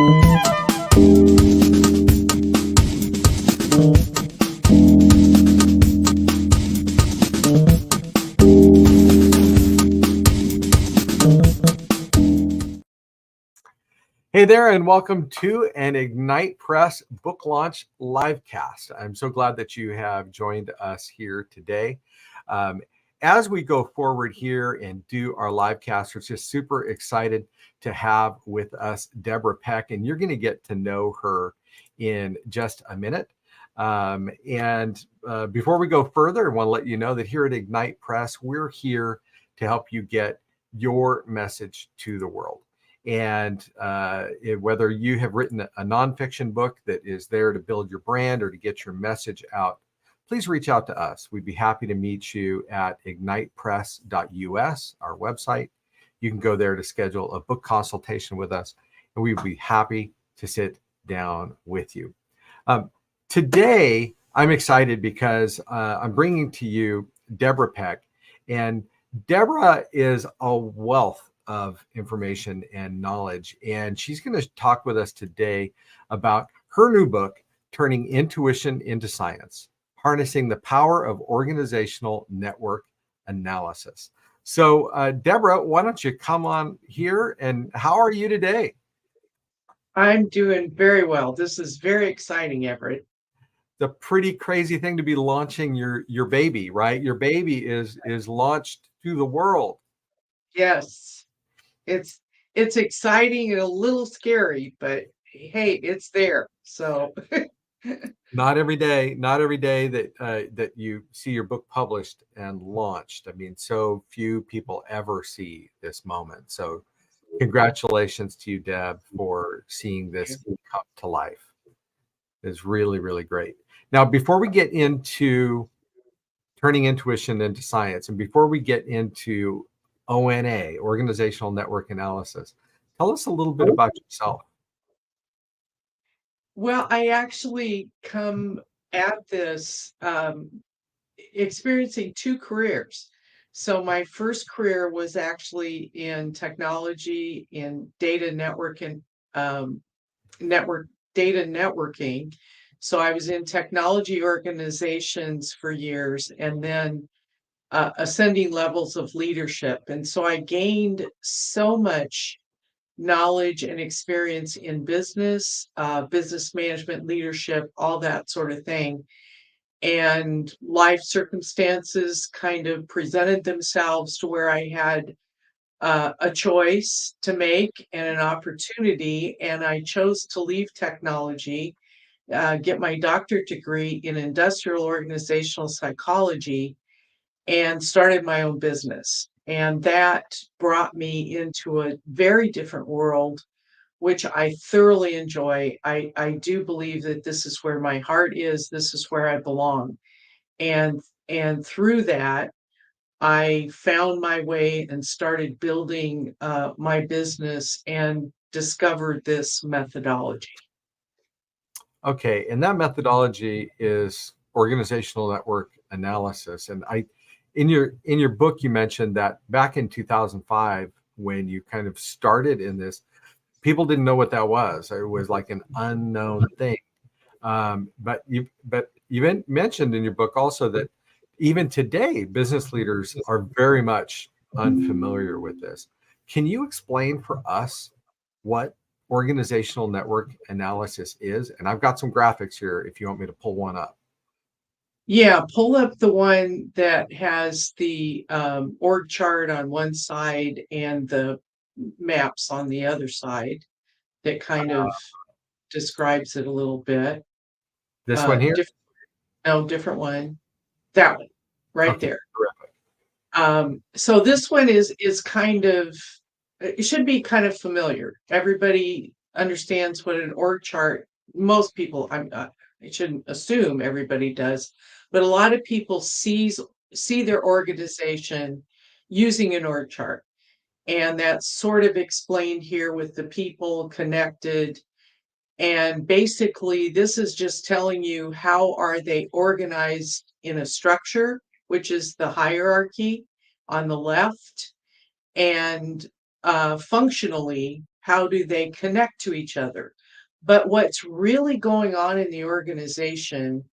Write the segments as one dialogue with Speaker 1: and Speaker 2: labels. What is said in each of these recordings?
Speaker 1: Hey there, and welcome to an Ignite Press book launch livecast. I'm so glad that you have joined us here today. As we go forward here and do our livecast, we're just super excited to have with us Deborah Peck, and you're going to get to know her in just a minute. Before we go further, I want to let you know that here at Ignite Press, we're here to help you get your message to the world. And whether you have written a nonfiction book that is there to build your brand or to get your message out, please reach out to us. We'd be happy to meet you at ignitepress.us, our website. You can go there to schedule a book consultation with us, and we'd be happy to sit down with you. Today, I'm excited because I'm bringing to you Deborah Peck, and Deborah is a wealth of information and knowledge. And she's going to talk with us today about her new book, Turning Intuition into Science, Harnessing the Power of Organizational Network Analysis. So, Deborah, why don't you come on here, and how are you today?
Speaker 2: I'm doing very well. This is very exciting, Everett.
Speaker 1: The pretty crazy thing to be launching your baby, right? Your baby is launched to the world.
Speaker 2: Yes. It's exciting and a little scary, but hey, it's there. So
Speaker 1: not every day that you see your book published and launched. I mean, so few people ever see this moment. So congratulations to you, Deb, for seeing this come to life. It's really, really great. Now, before we get into turning intuition into science, and before we get into ONA, organizational network analysis, tell us a little bit about yourself.
Speaker 2: Well, I actually come at this experiencing two careers. So my first career was actually in technology, in data network and data networking. So I was in technology organizations for years, and then ascending levels of leadership. And so I gained so much knowledge and experience in business, business management, leadership, all that sort of thing. And life circumstances kind of presented themselves to where I had a choice to make and an opportunity. And I chose to leave technology, get my doctorate degree in industrial organizational psychology, and started my own business. And that brought me into a very different world, which I thoroughly enjoy. I do believe that this is where my heart is. This is where I belong. And through that, I found my way and started building my business and discovered this methodology.
Speaker 1: Okay, and that methodology is organizational network analysis. And in your book, you mentioned that back in 2005, when you kind of started in this, people didn't know what that was. It was like an unknown thing. But you mentioned in your book also that even today, business leaders are very much unfamiliar with this. Can you explain for us what organizational network analysis is? And I've got some graphics here if you want me to pull one up.
Speaker 2: Yeah, pull up the one that has the org chart on one side and the maps on the other side that kind of describes it a little bit.
Speaker 1: This one here?
Speaker 2: Different one. That one, right
Speaker 1: Okay,
Speaker 2: there.
Speaker 1: terrific.
Speaker 2: So this one is kind of, it should be kind of familiar. Everybody understands what an org chart, most people, I shouldn't assume everybody does, but a lot of people see their organization using an org chart. And that's sort of explained here with the people connected. And basically, this is just telling you how are they organized in a structure, which is the hierarchy on the left, and functionally, how do they connect to each other. But what's really going on in the organization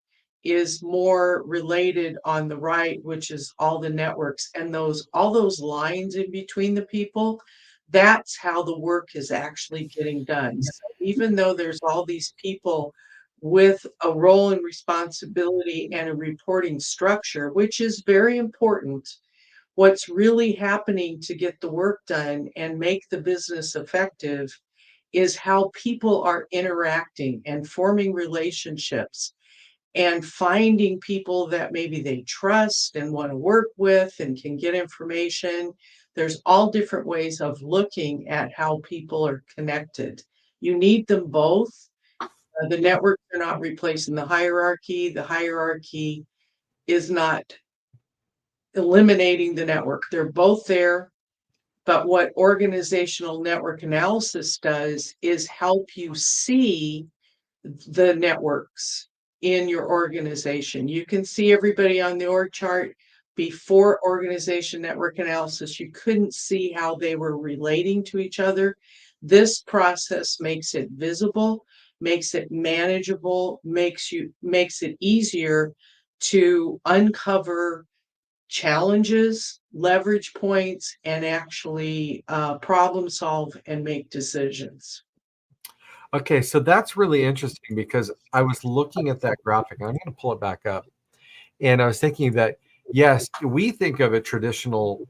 Speaker 2: is more related on the right, which is all the networks and all those lines in between the people. That's how the work is actually getting done. So even though there's all these people with a role and responsibility and a reporting structure, which is very important, what's really happening to get the work done and make the business effective is how people are interacting and forming relationships and finding people that maybe they trust and want to work with and can get information. There's all different ways of looking at how people are connected. You need them both. The networks are not replacing the hierarchy. The hierarchy is not eliminating the network. They're both there. But what organizational network analysis does is help you see the networks in your organization. You can see everybody on the org chart. Before organization network analysis, you couldn't see how they were relating to each other. This process makes it visible, makes it manageable, makes it easier to uncover challenges, leverage points, and actually problem solve and make decisions.
Speaker 1: Okay, so that's really interesting because I was looking at that graphic, and I'm going to pull it back up. And I was thinking that, yes, we think of a traditional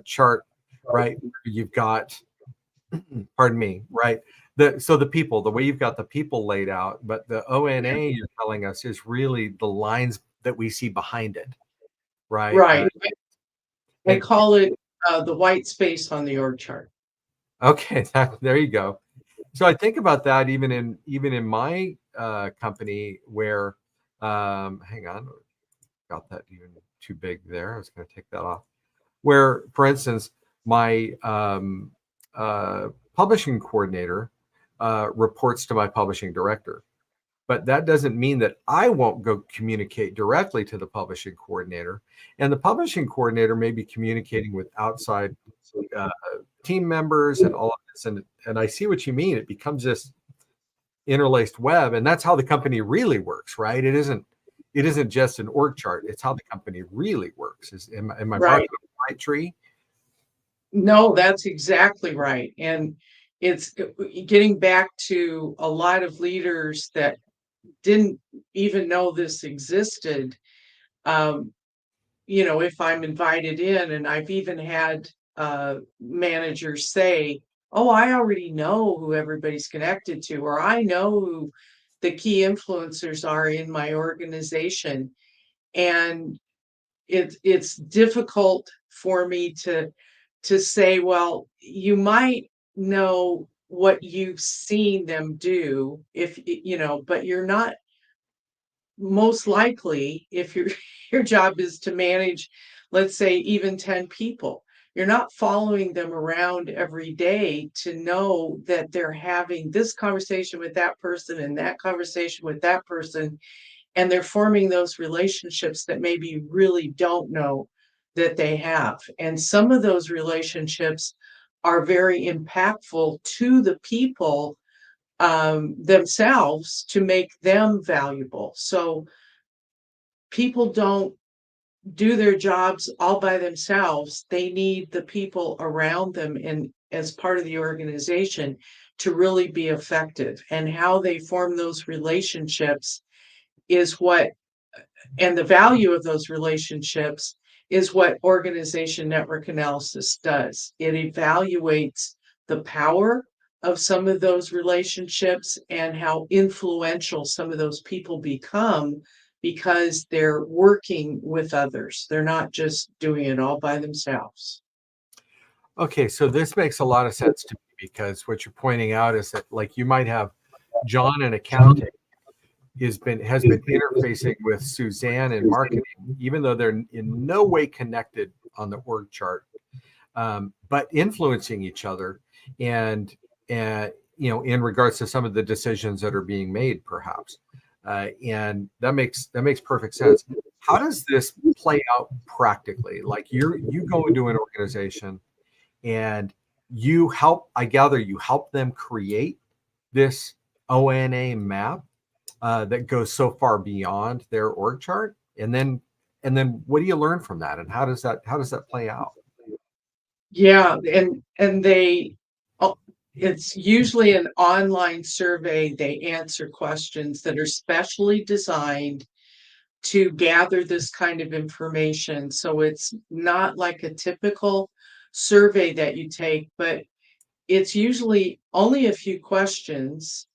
Speaker 1: chart, right? You've got, pardon me, right? So the people, the way you've got the people laid out, but the ONA you're telling us is really the lines that we see behind it, right?
Speaker 2: Right. I
Speaker 1: And
Speaker 2: call it the white space on the org chart.
Speaker 1: okay, there you go. So I think about that even in my company where, hang on, got that even too big there. I was going to take that off. Where, for instance, my publishing coordinator reports to my publishing director. But that doesn't mean that I won't go communicate directly to the publishing coordinator. And the publishing coordinator may be communicating with outside uh, team members and all of this. And I see what you mean. It becomes this interlaced web, and that's how the company really works, right? It isn't just an org chart. It's how the company really works. Am I
Speaker 2: Right.
Speaker 1: barking up the right tree?
Speaker 2: No, that's exactly right. And it's getting back to a lot of leaders that didn't even know this existed. Um, if I'm invited in, and I've even had managers say, "Oh, I already know who everybody's connected to, or I know who the key influencers are in my organization." And it's difficult for me to say, well, you might know what you've seen them do if but you're not, most likely, if your job is to manage, let's say, even 10 people, you're not following them around every day to know that they're having this conversation with that person and that conversation with that person, and they're forming those relationships that maybe you really don't know that they have. And some of those relationships are very impactful to the people themselves to make them valuable. So people don't do their jobs all by themselves. They need the people around them and as part of the organization to really be effective. And how they form those relationships is what, and the value of those relationships is what organization network analysis does. It evaluates the power of some of those relationships and how influential some of those people become because they're working with others. They're not just doing it all by themselves.
Speaker 1: Okay, so this makes a lot of sense to me because what you're pointing out is that, like, you might have John in accounting has been interfacing with Suzanne in marketing, even though they're in no way connected on the org chart, but influencing each other, and in regards to some of the decisions that are being made, perhaps, and that makes perfect sense. How does this play out practically? Like you go into an organization, and I gather you help them create this ONA map that goes so far beyond their org chart, and then what do you learn from that, and how does that play out?
Speaker 2: Yeah, and it's usually an online survey. They answer questions that are specially designed to gather this kind of information. So it's not like a typical survey that you take, but it's usually only a few questions.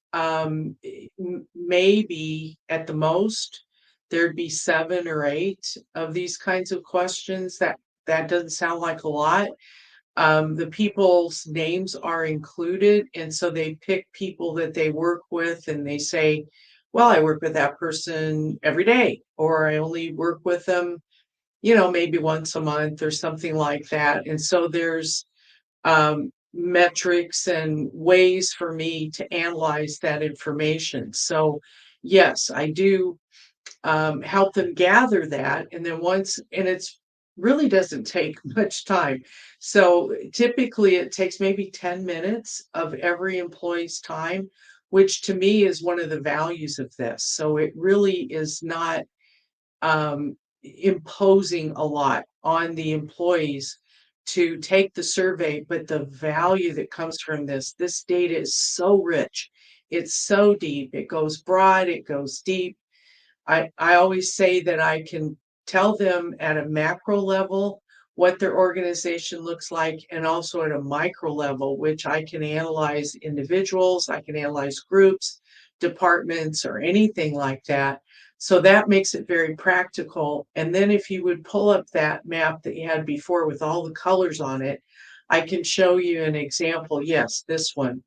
Speaker 2: Maybe at the most, there'd be 7 or 8 of these kinds of questions. That doesn't sound like a lot. The people's names are included, and so they pick people that they work with, and they say, "Well, I work with that person every day," or "I only work with them, maybe once a month," or something like that. And so there's metrics and ways for me to analyze that information. So, yes, I do help them gather that. And then and it's really doesn't take much time. So typically it takes maybe 10 minutes of every employee's time, which to me is one of the values of this. So it really is not imposing a lot on the employees to take the survey, but the value that comes from this data is so rich. It's so deep. It goes broad, it goes deep. I always say that I can tell them at a macro level what their organization looks like, and also at a micro level, which I can analyze individuals, I can analyze groups, departments, or anything like that. So that makes it very practical. And then if you would pull up that map that you had before with all the colors on it, I can show you an example. Yes, this one.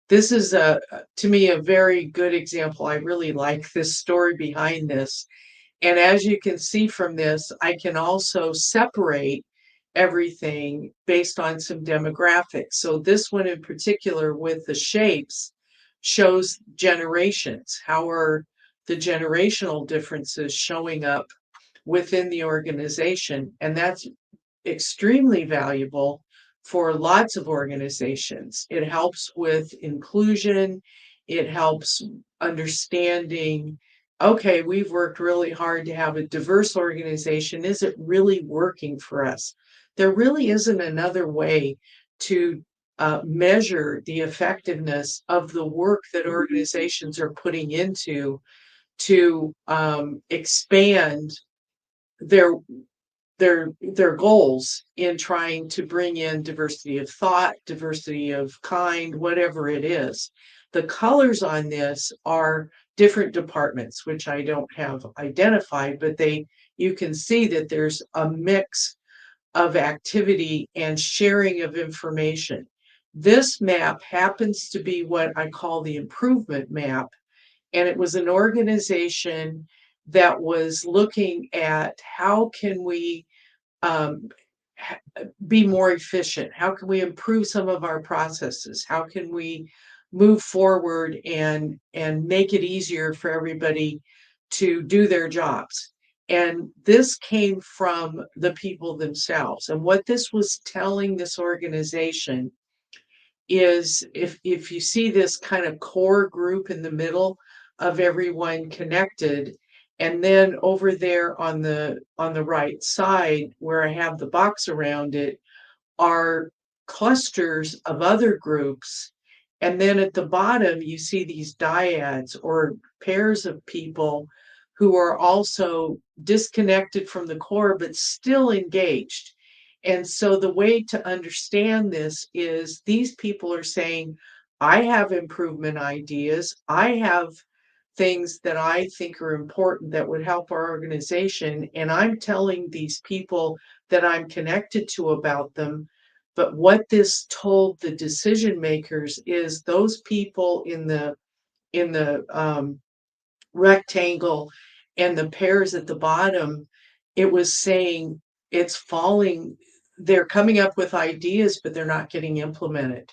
Speaker 2: This is to me, a very good example. I really like this story behind this. And as you can see from this, I can also separate everything based on some demographics. So this one in particular with the shapes shows generations. How are the generational differences showing up within the organization? And that's extremely valuable for lots of organizations. It helps with inclusion. It helps understanding, okay, we've worked really hard to have a diverse organization. Is it really working for us? There really isn't another way to measure the effectiveness of the work that organizations are putting into to expand their their goals in trying to bring in diversity of thought, diversity of kind, whatever it is. The colors on this are different departments, which I don't have identified, but you can see that there's a mix of activity and sharing of information. This map happens to be what I call the improvement map, and it was an organization that was looking at how can we um, be more efficient? How can we improve some of our processes? How can we move forward and make it easier for everybody to do their jobs? And this came from the people themselves. And what this was telling this organization is, if you see this kind of core group in the middle of everyone connected, and then over there on the right side where I have the box around it are clusters of other groups. And then at the bottom, you see these dyads or pairs of people who are also disconnected from the core, but still engaged. And so the way to understand this is these people are saying, I have improvement ideas. I have things that I think are important that would help our organization. And I'm telling these people that I'm connected to about them. But what this told the decision makers is those people in the rectangle and the pairs at the bottom, it was saying it's falling. They're coming up with ideas, but they're not getting implemented.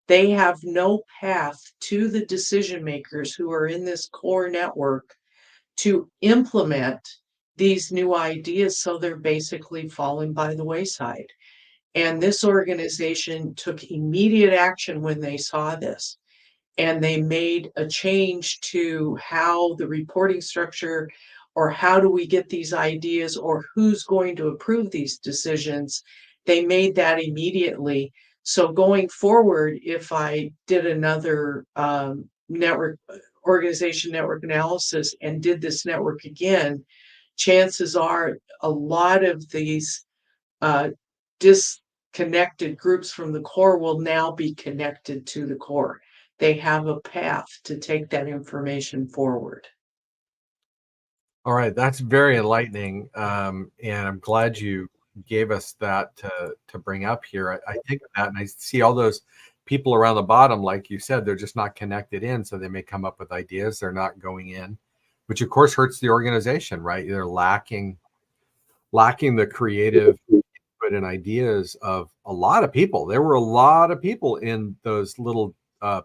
Speaker 2: They have no path to the decision makers who are in this core network to implement these new ideas. So they're basically falling by the wayside. And this organization took immediate action when they saw this. And they made a change to how the reporting structure, or how do we get these ideas, or who's going to approve these decisions. They made that immediately. So going forward, if I did another organization network analysis and did this network again, chances are a lot of these uh, disconnected groups from the core will now be connected to the core. They have a path to take that information forward.
Speaker 1: All right, that's very enlightening, and I'm glad you gave us that to bring up here. I think of that, and I see all those people around the bottom, like you said, they're just not connected in, so they may come up with ideas, they're not going in, which of course hurts the organization, right? They're lacking the creative input and ideas of a lot of people. There were a lot of people in those little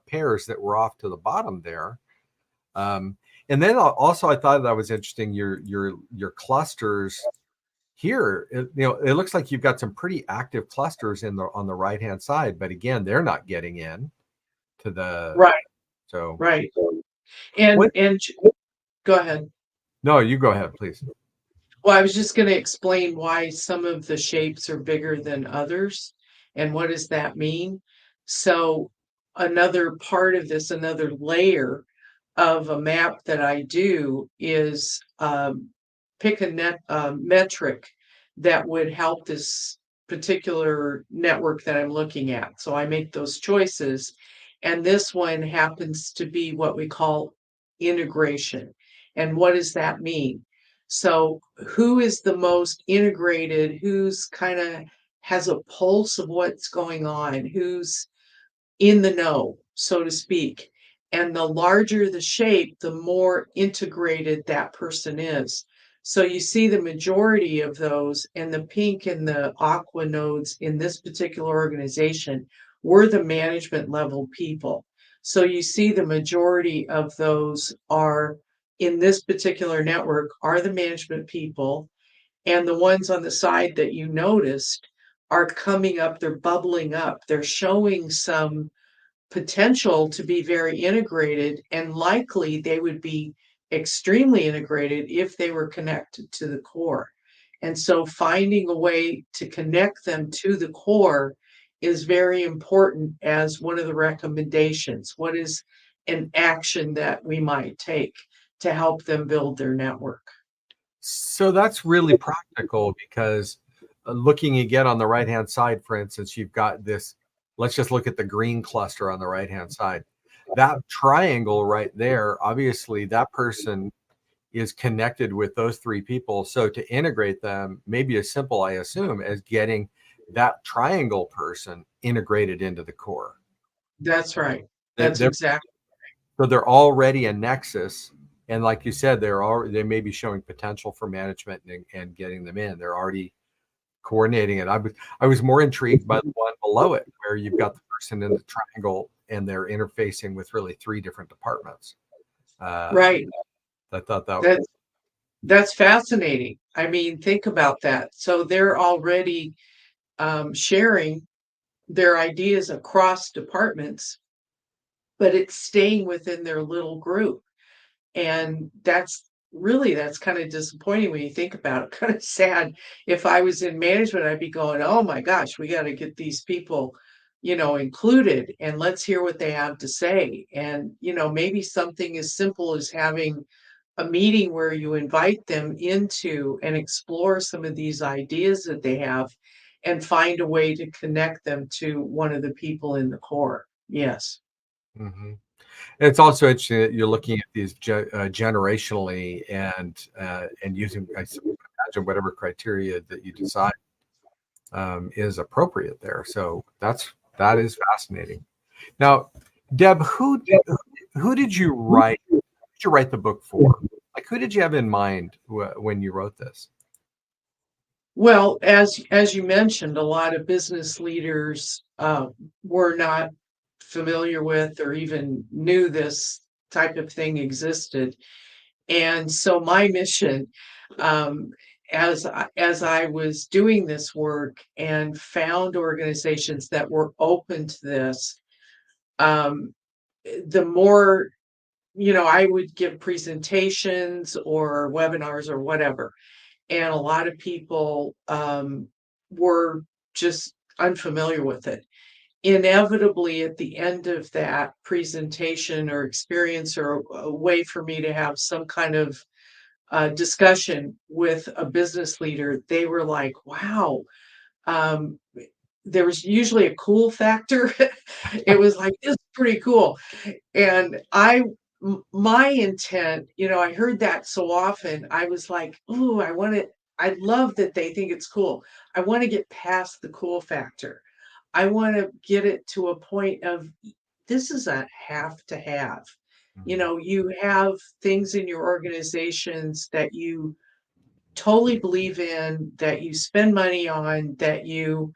Speaker 1: pairs that were off to the bottom there. And then also, I thought that was interesting. Your clusters here. It looks like you've got some pretty active clusters on the right hand side, but again, they're not getting in to the.
Speaker 2: Right,
Speaker 1: So
Speaker 2: right. And
Speaker 1: what?
Speaker 2: go ahead.
Speaker 1: No, you go ahead, please.
Speaker 2: Well, I was just going to explain why some of the shapes are bigger than others and what does that mean. So another part of this, another layer of a map that I do is pick a metric that would help this particular network that I'm looking at. So I make those choices. And this one happens to be what we call integration. And what does that mean? So, who is the most integrated? Who's kind of has a pulse of what's going on? Who's in the know, so to speak. And the larger the shape, the more integrated that person is. So you see the majority of those, and the pink and the aqua nodes in this particular organization were the management level people. So you see the majority of those are in this particular network are the management people, and the ones on the side that you noticed are coming up, they're bubbling up, they're showing some potential to be very integrated, and likely they would be extremely integrated if they were connected to the core. And so finding a way to connect them to the core is very important as one of the recommendations. What is an action that we might take to help them build their network?
Speaker 1: So that's really practical because looking again on the right hand side, for instance, you've got this. Let's just look at the green cluster on the right hand side. That triangle right there, obviously, that person is connected with those three people. So to integrate them may be as simple, I assume, as getting that triangle person integrated into the core.
Speaker 2: That's right.
Speaker 1: They're,
Speaker 2: That's
Speaker 1: they're,
Speaker 2: exactly.
Speaker 1: so they're already a nexus. And like you said, they may be showing potential for management and getting them in. They're already coordinating it. I was more intrigued by the one below it, where you've got the person in the triangle and they're interfacing with really three different departments.
Speaker 2: Right.
Speaker 1: I thought that.
Speaker 2: That's fascinating. I mean, think about that. So they're already sharing their ideas across departments, but it's staying within their little group. And that's kind of disappointing when you think about it. Kind of sad. If I was in management, I'd be going, oh my gosh, we got to get these people, included, and let's hear what they have to say. And, maybe something as simple as having a meeting where you invite them into and explore some of these ideas that they have and find a way to connect them to one of the people in the core. Yes.
Speaker 1: Mhm. It's also interesting that you're looking at these generationally and using, I imagine, whatever criteria that you decide is appropriate there. So that is fascinating. Now, Deb, who did you write? Who did you write the book for? Like, who did you have in mind when you wrote this?
Speaker 2: Well, as you mentioned, a lot of business leaders were not familiar with or even knew this type of thing existed. And so my mission, um, as I was doing this work and found organizations that were open to this, um, the more, I would give presentations or webinars or whatever, and a lot of people were just unfamiliar with it. Inevitably, at the end of that presentation or experience, or a way for me to have some kind of discussion with a business leader, they were like, wow. Um, there was usually a cool factor. It was like, this is pretty cool. And my intent, I heard that so often, I was like, ooh, I love that they think it's cool. I want to get past the cool factor. I want to get it to a point of, this is a have to have.
Speaker 1: Mhm.
Speaker 2: You have things in your organizations that you totally believe in, that you spend money on, that you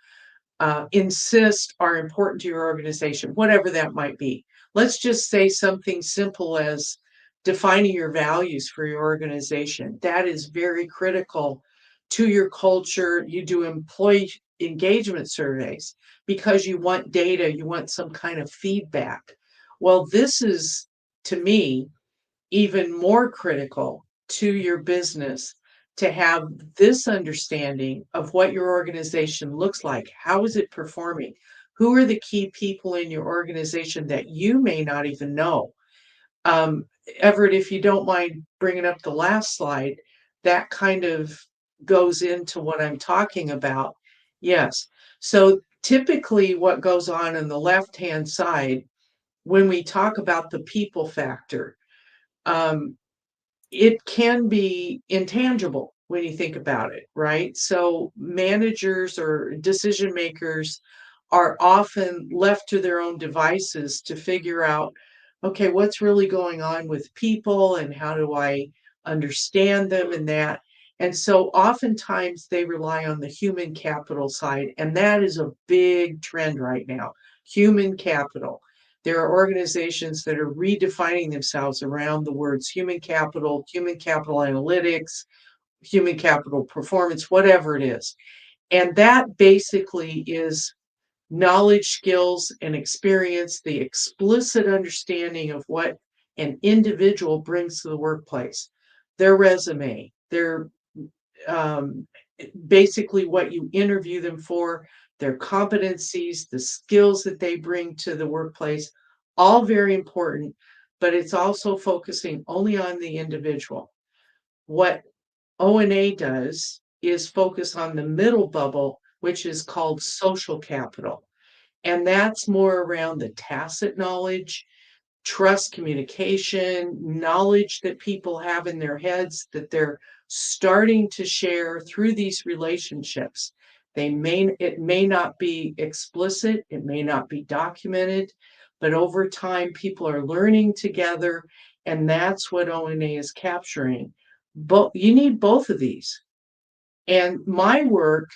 Speaker 2: insist are important to your organization, whatever that might be. Let's just say something simple as defining your values for your organization. That is very critical to your culture. You do employee engagement surveys because you want data, you want some kind of feedback. Well, this is, to me, even more critical to your business, to have this understanding of what your organization looks like. How is it performing? Who are the key people in your organization that you may not even know? Um, Everett, if you don't mind bringing up the last slide, that kind of goes into what I'm talking about. Yes. So typically, what goes on the left-hand side when we talk about the people factor, um, it can be intangible when you think about it, right? So managers or decision makers are often left to their own devices to figure out, okay, what's really going on with people and how do I understand them and that. And so oftentimes they rely on the human capital side, and that is a big trend right now. Human capital. There are organizations that are redefining themselves around the words human capital analytics, human capital performance, whatever it is. And that basically is knowledge, skills, and experience, the explicit understanding of what an individual brings to the workplace, their resume, their um, basically what you interview them for, their competencies, the skills that they bring to the workplace, all very important, but it's also focusing only on the individual. What O&A does is focus on the middle bubble, which is called social capital. And that's more around the tacit knowledge, trust, communication, knowledge that people have in their heads that they're starting to share through these relationships. It may not be explicit, it may not be documented, but over time people are learning together, and that's what O&A is capturing. But you need both of these. And my work,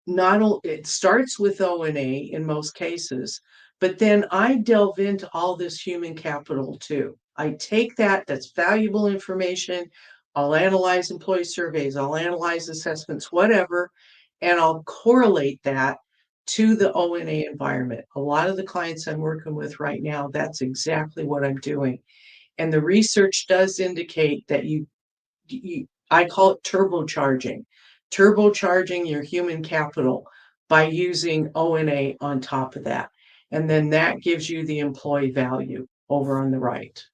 Speaker 2: not only it starts with O&A in most cases, but then I delve into all this human capital too. I take that's valuable information. I'll analyze employee surveys, I'll analyze assessments, whatever, and I'll correlate that to the O&A environment. A lot of the clients I'm working with right now, that's exactly what I'm doing. And the research does indicate that I call it turbocharging your human capital by using O&A on top of that. And then that gives you the employee value over on the right.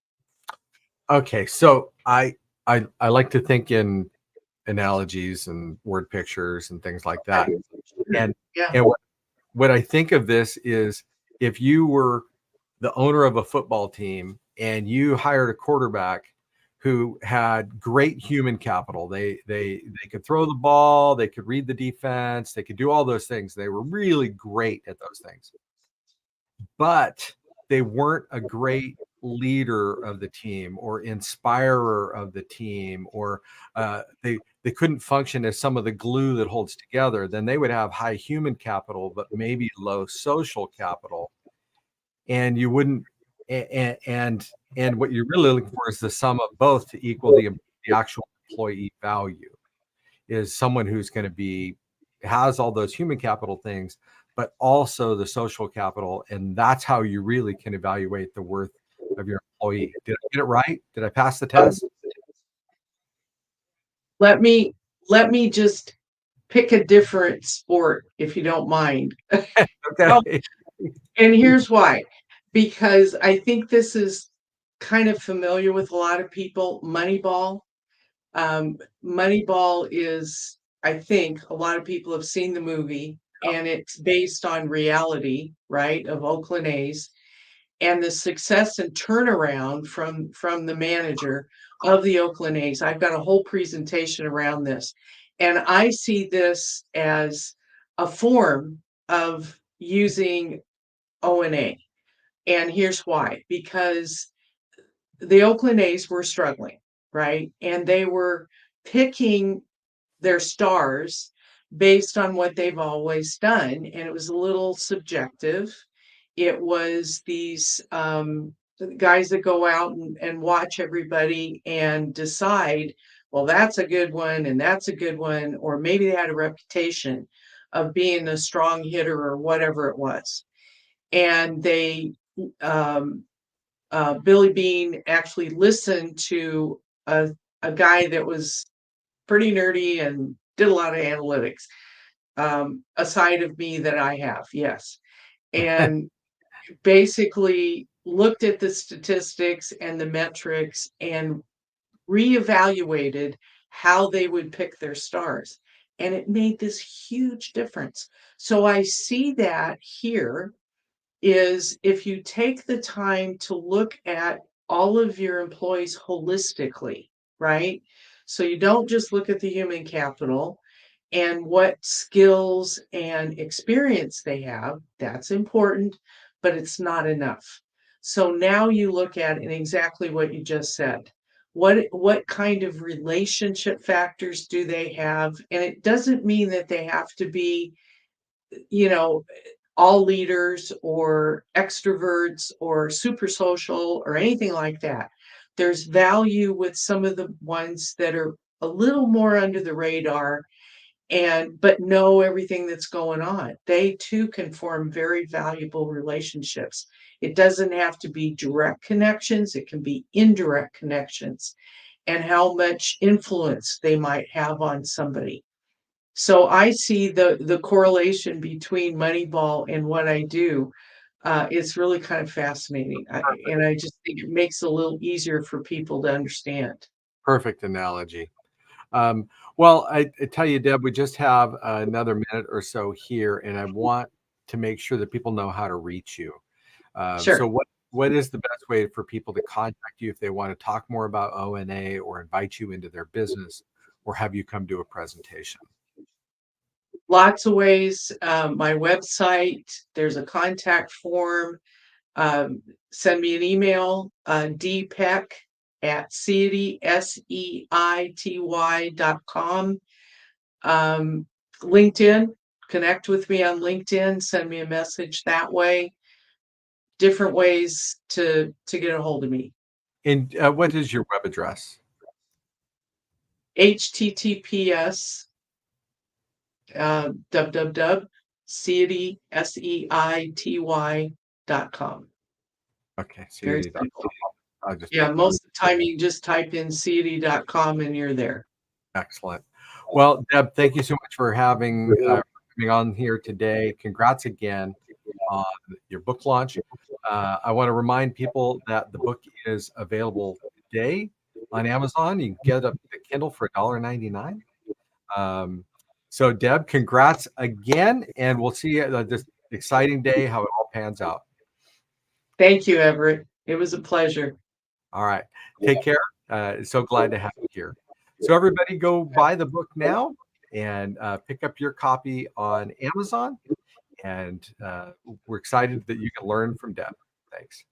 Speaker 1: Okay, so I like to think in analogies and word pictures and things like that.
Speaker 2: Sure.
Speaker 1: And
Speaker 2: Yeah.
Speaker 1: and what I think of this is, if you were the owner of a football team and you hired a quarterback who had great human capital. They could throw the ball, they could read the defense, they could do all those things. They were really great at those things. But they weren't a great leader of the team or inspirer of the team, or they couldn't function as some of the glue that holds together. Then they would have high human capital but maybe low social capital, and you wouldn't and what you're really looking for is the sum of both to equal the actual employee value. is someone who's going to be, has all those human capital things, but also the social capital. And that's how you really can evaluate the worth of your employee. Did I get it right? Did I pass the test?
Speaker 2: Let me just pick a different sport, if you don't mind. Oh,
Speaker 1: Okay.
Speaker 2: and here's why. Because I think this is kind of familiar with a lot of people. Moneyball. Moneyball is, I think, a lot of people have seen the movie, and it's based on reality, right, of Oakland A's and the success and turnaround from the manager of the Oakland A's. I've got a whole presentation around this, and I see this as a form of using O&A. And here's why: because the Oakland A's were struggling, right? And they were picking their stars based on what they've always done. And it was a little subjective. It was these guys that go out and watch everybody and decide, well, that's a good one and that's a good one. Or maybe they had a reputation of being a strong hitter or whatever it was. And they, Billy Bean actually listened to a guy that was pretty nerdy and did a lot of analytics, a side of me that I have, yes. And basically looked at the statistics and the metrics and reevaluated how they would pick their stars. And it made this huge difference. So I see that here is if you take the time to look at all of your employees holistically, right? So you don't just look at the human capital and what skills and experience they have. That's important, but it's not enough. So now you look at and exactly what you just said. What kind of relationship factors do they have? And it doesn't mean that they have to be, you know, all leaders or extroverts or super social or anything like that. There's value with some of the ones that are a little more under the radar and but know everything that's going on. They too can form very valuable relationships. It doesn't have to be direct connections, it can be indirect connections and how much influence they might have on somebody. So I see the correlation between Moneyball and what I do. It's really kind of fascinating, and I just think it makes it a little easier for people to understand.
Speaker 1: Perfect analogy. Well, I tell you, Deb, we just have another minute or so here, and I want to make sure that people know how to reach you. So
Speaker 2: Sure.
Speaker 1: what is the best way for people to contact you if they want to talk more about O&A or invite you into their business or have you come to a presentation?
Speaker 2: Lots of ways. My website, there's a contact form. Send me an email, dpeck at seity.com. LinkedIn, connect with me on LinkedIn, send me a message that way. Different ways to get a hold of me.
Speaker 1: And what is your web address?
Speaker 2: HTTPS www.seity.com.
Speaker 1: Okay,
Speaker 2: Very
Speaker 1: CAD.com.
Speaker 2: simple.
Speaker 1: I'll just
Speaker 2: Yeah,
Speaker 1: put that.
Speaker 2: most of the time you can just type in seity.com and you're there.
Speaker 1: Excellent. Well, Deb, thank you so much for having coming on here today. Congrats again on your book launch. I want to remind people that the book is available today on Amazon. You can get a Kindle for $1.99. So, Deb, congrats again, and we'll see this exciting day how it all pans out.
Speaker 2: Thank you, Everett. It was a pleasure.
Speaker 1: All right. Take care. So glad to have you here. So everybody go buy the book now and pick up your copy on Amazon. And we're excited that you can learn from Deb. Thanks.